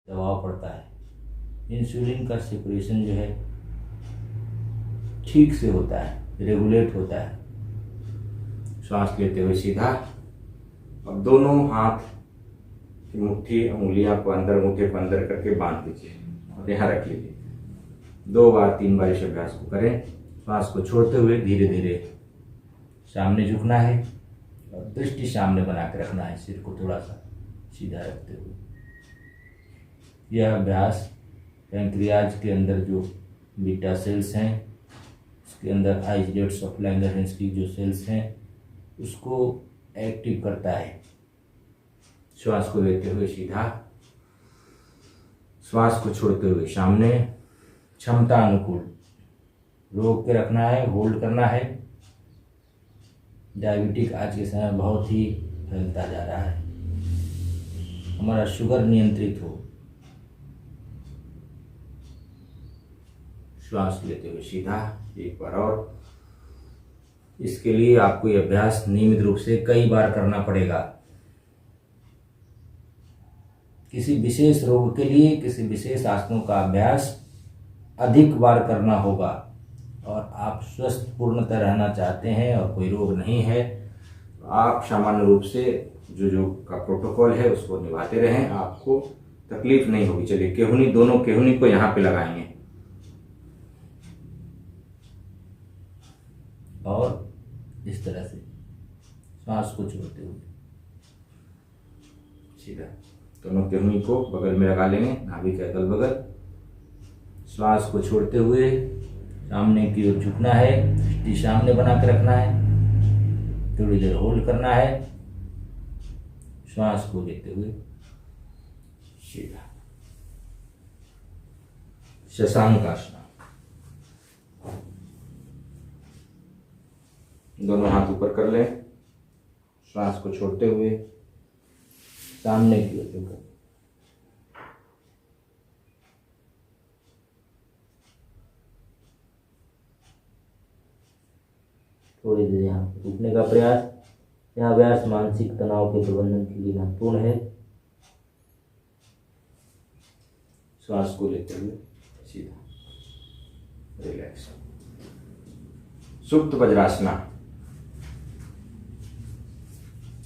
दबाव पड़ता है। इंसुलिन का सिक्रेशन जो है ठीक से होता है, रेगुलेट होता है। श्वास लेते हुए सीधा। अब दोनों हाथ की मुट्ठी, उंगलियां को अंदर, मुट्ठी को अंदर करके बांध लीजिए और यहाँ रख लीजिए। 2 बार 3 बार इस अभ्यास को करें। श्वास को छोड़ते हुए धीरे धीरे सामने झुकना है और दृष्टि सामने बना के रखना है, सिर को थोड़ा सा सीधा रखते हुए। यह अभ्यास पैंक्रियाज के अंदर जो बीटा सेल्स हैं, उसके अंदर आइसलेट्स ऑफ लैंगरहैंस की जो सेल्स हैं, उसको एक्टिव करता है। श्वास को लेते हुए सीधा, श्वास को छोड़ते हुए सामने, क्षमता अनुकूल रोक के रखना है, होल्ड करना है। डायबिटिक आज के समय बहुत ही फैलता जा रहा है। हमारा शुगर नियंत्रित हो। श्वास लेते हुए सीधा, एक बार और। इसके लिए आपको यह अभ्यास नियमित रूप से कई बार करना पड़ेगा। किसी विशेष रोग के लिए किसी विशेष आसनों का अभ्यास अधिक बार करना होगा। और आप स्वस्थ पूर्णतः रहना चाहते हैं और कोई रोग नहीं है, तो आप सामान्य रूप से जो योग का प्रोटोकॉल है उसको निभाते रहें, आपको तकलीफ नहीं होगी। चलिए, केहुनी, दोनों केहुनी को यहाँ पे लगाएंगे और इस तरह से श्वास को छोड़ते हुए सीधा दोनों केहुनी को बगल में लगा लेंगे, नाभि के अगल बगल। श्वास को छोड़ते हुए सामने की ओर झुकना है, दृष्टि सामने बना के रखना है, थोड़ी देर होल्ड करना है। श्वास को लेते हुए सीधा। शशांक आसन। दोनों हाथ ऊपर कर लें, श्वास को छोड़ते हुए सामने की ओर झुकें। थोड़ी देर यहाँ रुकने का प्रयास। यह अभ्यास मानसिक तनाव के प्रबंधन के लिए महत्वपूर्ण है। श्वास को लेते हुए सीधा, रिलैक्स। सुप्त वज्रासना।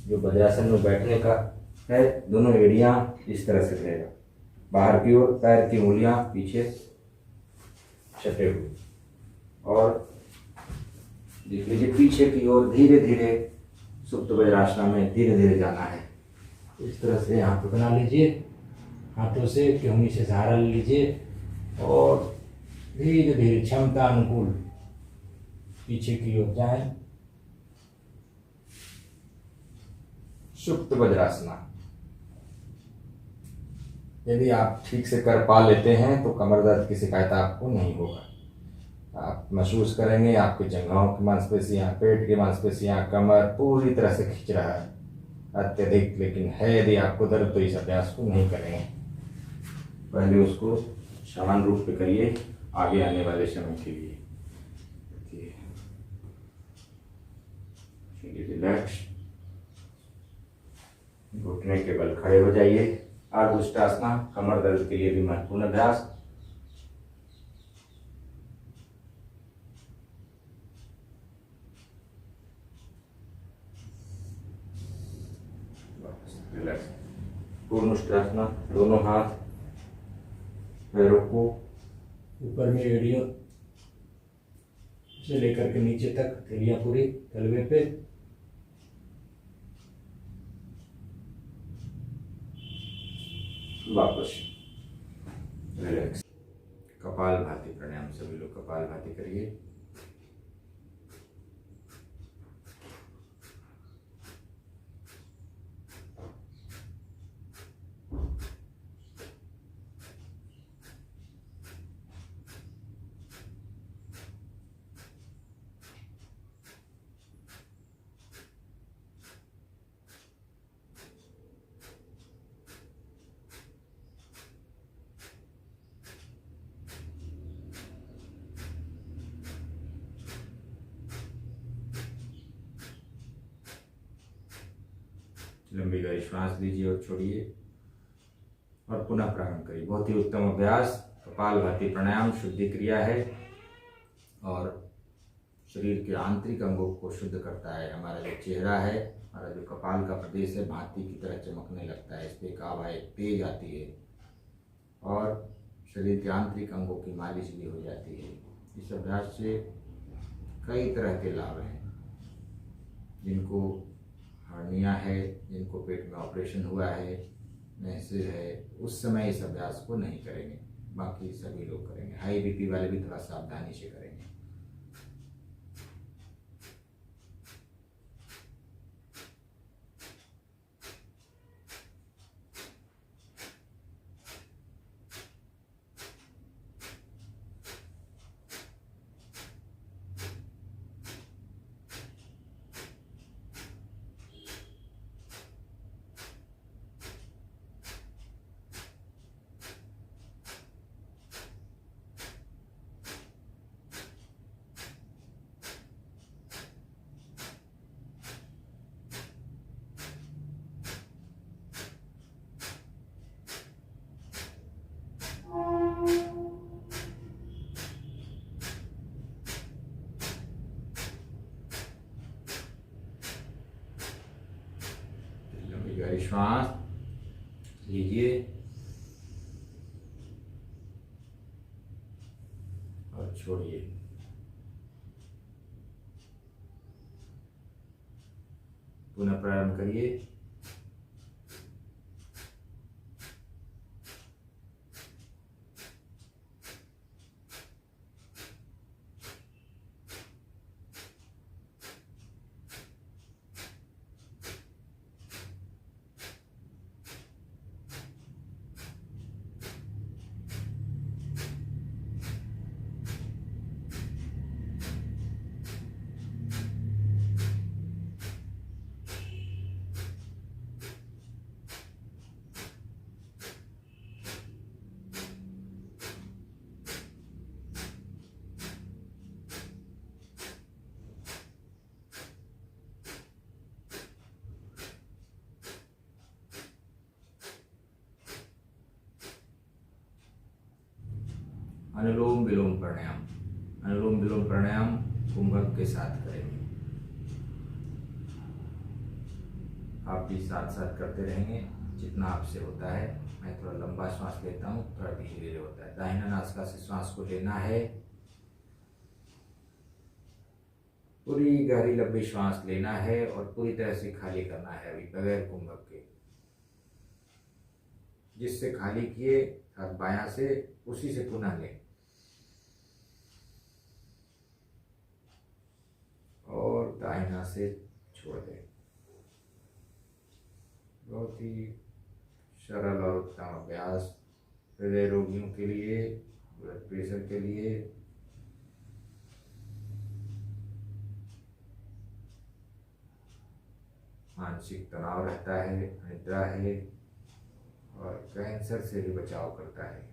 जो वज्रासन में बैठने का है, दोनों एड़ियां इस तरह से रहेगा, बाहर की ओर, पैर की उंगलियां पीछे छटे हुए, और देख लीजिए पीछे की ओर धीरे धीरे सुप्त वज्रासना में धीरे धीरे जाना है। इस तरह से यहाँ पे बना लीजिए, हाथों से केहुनी से सहारा ले लीजिए और धीरे धीरे क्षमता अनुकूल पीछे की ओर जाएं। सुप्त वज्रासना। यदि आप ठीक से कर पा लेते हैं तो कमर दर्द की शिकायत आपको नहीं होगा। आप महसूस करेंगे आपके जंघाओं की मांसपेशियां, पेट की मांसपेशियां, कमर पूरी तरह से खींच रहा है अत्यधिक। लेकिन है यदि आपको दर्द तो इस अभ्यास को नहीं करेंगे। पहले उसको समान रूप पे करिए आगे आने वाले समय के लिए। रिलैक्स। घुटने के बल खड़े हो जाइए। अर्धउष्टासना, कमर दर्द के लिए भी महत्वपूर्ण अभ्यास। रिलैक्स। पूर्ण उष्टासना। दोनों हाथ पैरों को ऊपर में एड़ियों से लेकर के नीचे तक, हथेलियां पूरी तलवे पे। वापस रिलैक्स। कपालभाति प्राणायाम, सभी लोग कपालभाति करिए। लंबी गहरी श्वास लीजिए और छोड़िए, और पुनः प्रारंभ करिए। बहुत ही उत्तम अभ्यास। कपालभाति प्राणायाम शुद्धि क्रिया है और शरीर के आंतरिक अंगों को शुद्ध करता है। हमारा जो चेहरा है, हमारा जो कपाल का प्रदेश है, भांति की तरह चमकने लगता है। इस पर एक आभा, एक तेज आती है और शरीर के आंतरिक अंगों की मालिश भी हो जाती है। इस अभ्यास से कई तरह के लाभ हैं। जिनको हर्निया है, जिनको पेट में ऑपरेशन हुआ है, मैसेज है, उस समय इस अभ्यास को नहीं करेंगे, बाकी सभी लोग करेंगे। हाई बीपी वाले भी थोड़ा सावधानी से करेंगे। गहरी श्वास लीजिए और छोड़िए। पुनः प्रारंभ करिए। अनुलोम विलोम प्राणायाम। अनुलोम विलोम प्राणायाम कुंभक के साथ करेंगे। आप भी साथ साथ करते रहेंगे जितना आपसे होता है। मैं थोड़ा लंबा श्वास लेता हूँ, थोड़ा धीरे धीरे होता है। दाहिना नासिका से श्वास को लेना है, पूरी गहरी लंबी श्वास लेना है और पूरी तरह से खाली करना है अभी बगैर कुंभक के। जिससे खाली किए हाथ बायां से, उसी से पुनः लें और दाहिना से छोड़ दें। बहुत ही सरल और उत्तम अभ्यास हृदय रोगियों के लिए, ब्लड प्रेशर के लिए, मानसिक तनाव रहता है, निद्रा है और कैंसर से भी बचाव करता है।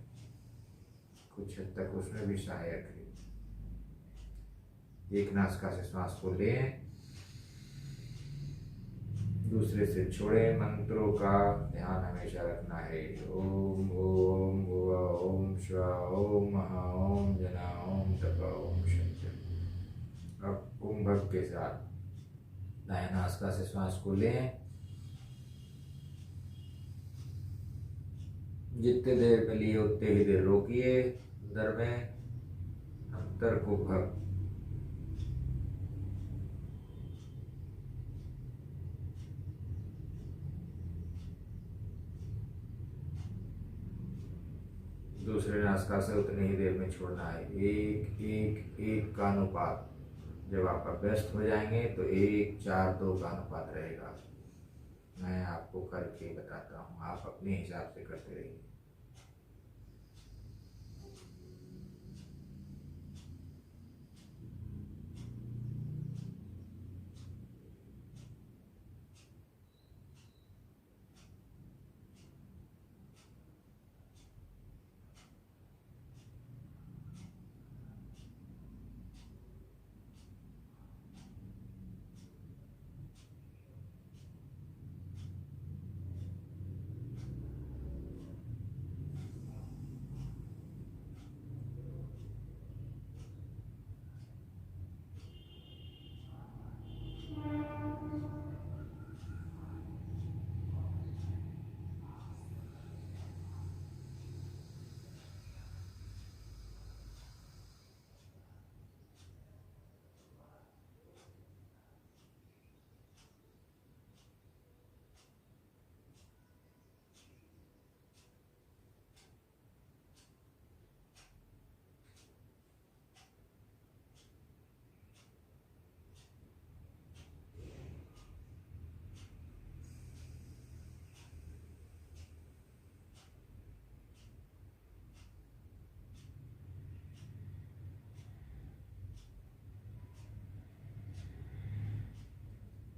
कुछ हद तक उसमें भी सहायक है। एक नासिका से श्वास को लें, दूसरे से छोड़ें। मंत्रों का ध्यान हमेशा रखना है। ओम ओम भुवा ओम शिवा ओम महा ओम जना ओम तपा ओम शंकर। अब कुंभक के साथ दाहिना नासिका से श्वास को लें। जितने देर में लिए उतने ही देर रोकिए। अंदर में अंतर कुंभक। दूसरे नासिका से उतनी ही देर में छोड़ना है। एक एक एक का अनुपात। जब आप अभ्यस्त हो जाएंगे तो 1 4 2 का अनुपात रहेगा। मैं आपको करके बताता हूँ, आप अपने हिसाब से करते रहिए।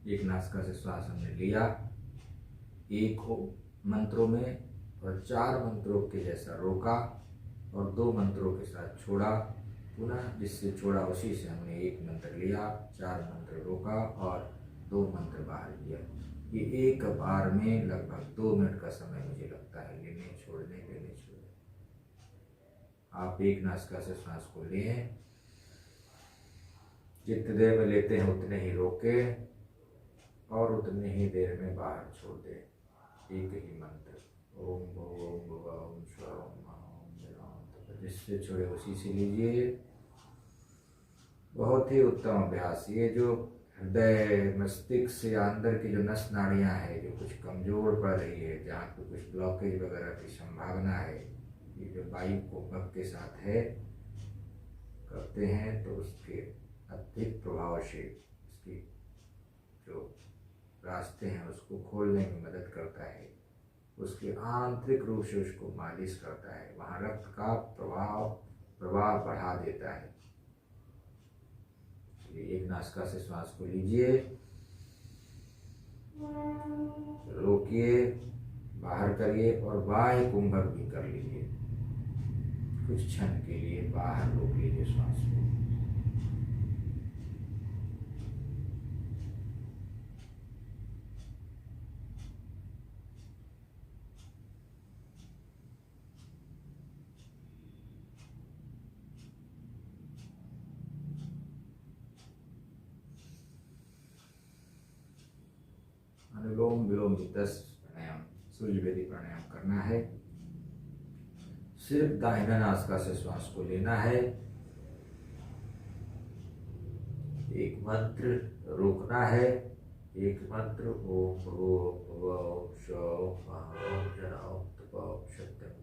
एक नासिका से श्वास हमने लिया एक मंत्रों में और 4 मंत्रों के जैसा रोका और 2 मंत्रों के साथ छोड़ा, पुनः जिससे छोड़ा उसी से हमने एक मंत्र लिया, 4 मंत्र रोका और 2 मंत्र बाहर किया। ये एक बार में लगभग 2 मिनट का समय मुझे लगता है, लेने छोड़ने। आप एक नासिका से सांस को लें, जितनी देर में लेते हैं उतने ही रोकें और उतनी ही देर में बाहर छोड़ दें। एक ही मंत्र ओम भूम भुवः स्वः ओम, जिससे छोड़े उसी से लीजिए। बहुत ही उत्तम अभ्यास। ये जो हृदय मस्तिष्क से अंदर की जो नस नाड़ियाँ हैं जो कुछ कमजोर पड़ रही है, जहाँ पे कुछ ब्लॉकेज वगैरह की संभावना है, ये जो वायु कुंभक के साथ है करते हैं तो उसके अधिक प्रभाव से उसकी जो रास्ते हैं उसको खोलने में मदद करता है, उसके आंतरिक रूप से उसको मालिश करता है, वहाँ रक्त का प्रवाह बढ़ा देता है। एक नासिका से श्वास को लीजिए, रोकिए, बाहर करिए और बाह्य कुंभक भी कर लीजिए। कुछ क्षण के लिए बाहर रोक लीजिए श्वास को। अनुलोम विलोम 10 प्राणायाम, सूर्य वेदी प्राणायाम करना है। सिर्फ दाहिना नासिका से श्वास को लेना है, एक मंत्र रोकना है, एक मंत्र ओम भूर्भुवः स्वः,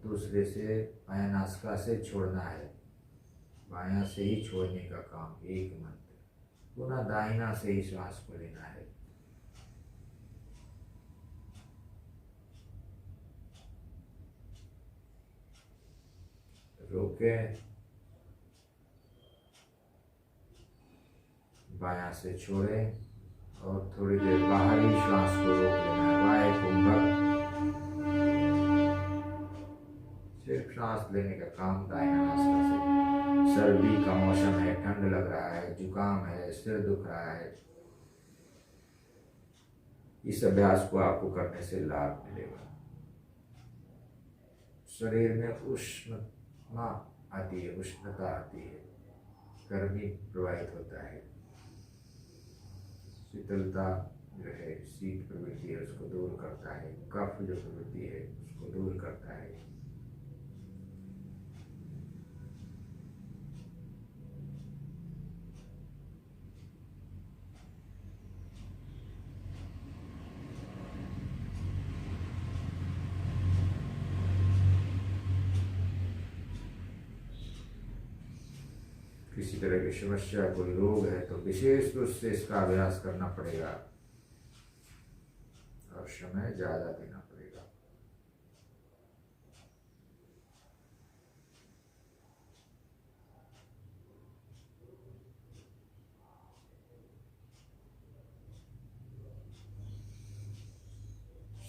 दूसरे से बायां नासिका से छोड़ना है, बायां से ही छोड़ने का काम, एक मंत्र। पुनः दाहिना से ही श्वास को लेना है। रोके, बायां से छोड़े और थोड़ी देर बाहरी श्वास को रोक लेना है। वायु कुंभक, सिर्फ सांस लेने का काम दाहिना नासिका से। सर्दी का मौसम है, ठंड लग रहा है, जुकाम है, सिर दुख रहा है, इस अभ्यास को आपको करने से लाभ मिलेगा। शरीर में उष्णता आती है, उष्णता आती है, गर्मी प्रवाहित होता है, शीतलता जो है, शीत प्रवृत्ति है उसको दूर करता है, कफ जो प्रवृत्ति है उसको दूर करता है। किसी तरह की समस्या, कोई रोग है तो विशेष रूप से इसका अभ्यास करना पड़ेगा और समय ज्यादा देना पड़ेगा।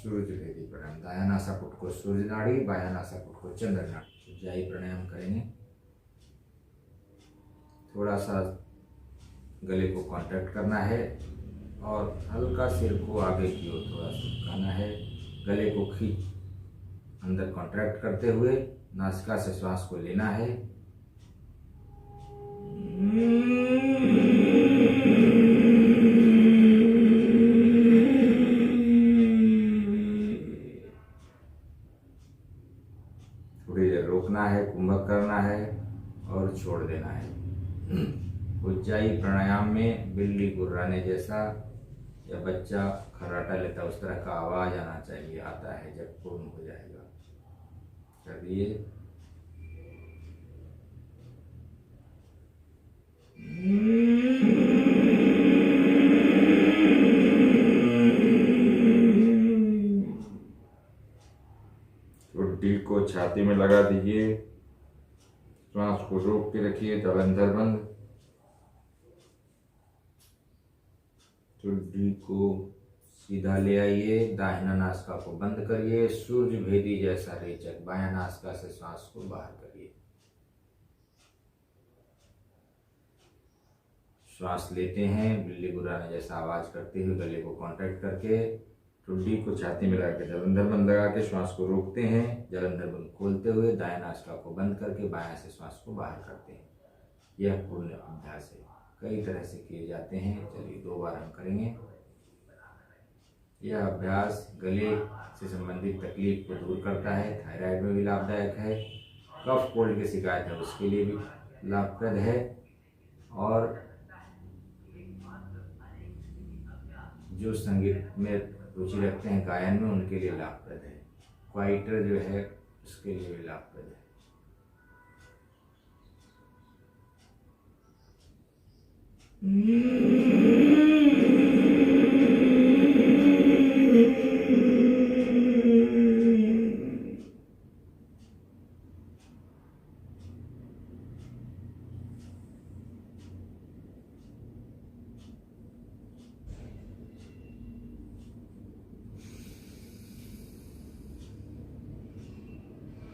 सूर्य भेदी प्राणायाम, दायां नासापुट को सूर्य नाड़ी, बायां नासापुट को चंद्र नाड़ी। उज्जाई प्राणायाम करेंगे। थोड़ा सा गले को कॉन्ट्रैक्ट करना है और हल्का सिर को आगे की ओर थोड़ा सा झुकाना है। गले को खींच अंदर कॉन्ट्रैक्ट करते हुए नासिका से श्वास को लेना है। थोड़ी देर रोकना है, कुंभक करना है और छोड़ देना है। उज्जाई प्राणायाम में बिल्ली गुर्राने जैसा या बच्चा खर्राटा लेता उस तरह का आवाज आना चाहिए, आता है जब पूर्ण हो जाएगा। चलिए, ठुड्डी को छाती में लगा दीजिए, श्वास को रोक के रखिए, जलंधर बंद। ठुड्डी को सीधा ले आइए, दाहिना नासिका को बंद करिए, सूर्य भेदी जैसा रेचक बायां नासिका से श्वास को बाहर करिए। श्वास लेते हैं, बिल्ली गुर्राने जैसा आवाज करते हुए गले को कॉन्ट्रैक्ट करके ठुड्डी को छाती में लगा के जलंधर बंद लगा के श्वास को रोकते हैं, जलंधर बंद खोलते हुए दाएं नासिका को बंद करके बायां से श्वास को बाहर करते हैं। यह पूर्ण अभ्यास है, कई तरह से किए जाते हैं। चलिए 2 बार हम करेंगे। यह अभ्यास गले से संबंधित तकलीफ को दूर करता है, थायराइड में भी लाभदायक है, कफ कोल्ड की शिकायत है उसके लिए भी लाभप्रद है, और जो संगीत में रुचि रखते हैं, गायन में, उनके लिए लाभप्रद है। क्वाइटर जो है उसके लिए भी लाभप्रद है।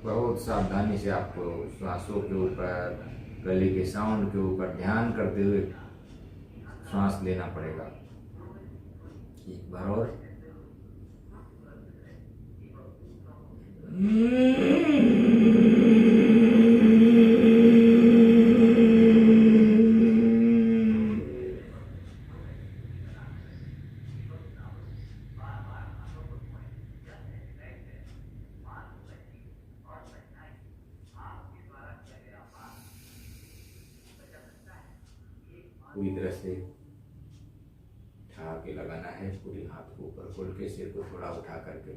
बहुत सावधानी से आपको श्वासों के ऊपर, गले के साउंड के ऊपर ध्यान करते हुए श्वास लेना पड़ेगा। एक बार और। पूरी तरह से उठा के लगाना है, पूरे हाथ को ऊपर खोल के, सिर को थोड़ा उठा करके।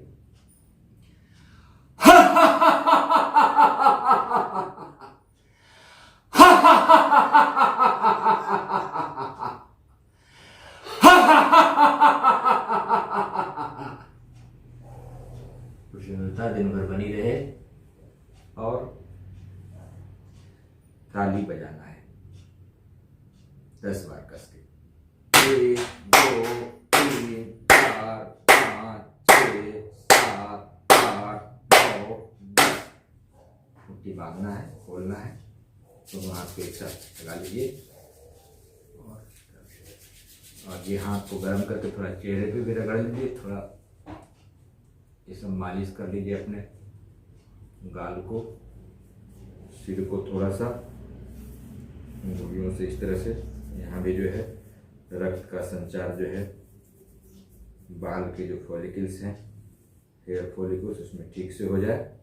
प्रसन्नता दिन भर बनी रहे, और ताली बजाना है 10 बार कस के। 1 2 3 4 5 6 7 8 9 10। मुट्ठी बांधना है, खोलना है, दोनों हाथ को एक साथ लगा लीजिए, और ये हाथ को गर्म करके थोड़ा चेहरे पे भी रगड़ लीजिए, थोड़ा ये सब मालिश कर लीजिए अपने गाल को, सिर को थोड़ा सा उंगलियों से इस तरह से। यहाँ भी जो है रक्त का संचार जो है बाल के जो फॉलिकल्स हैं, हेयर फॉलिकल्स, उसमें ठीक से हो जाए।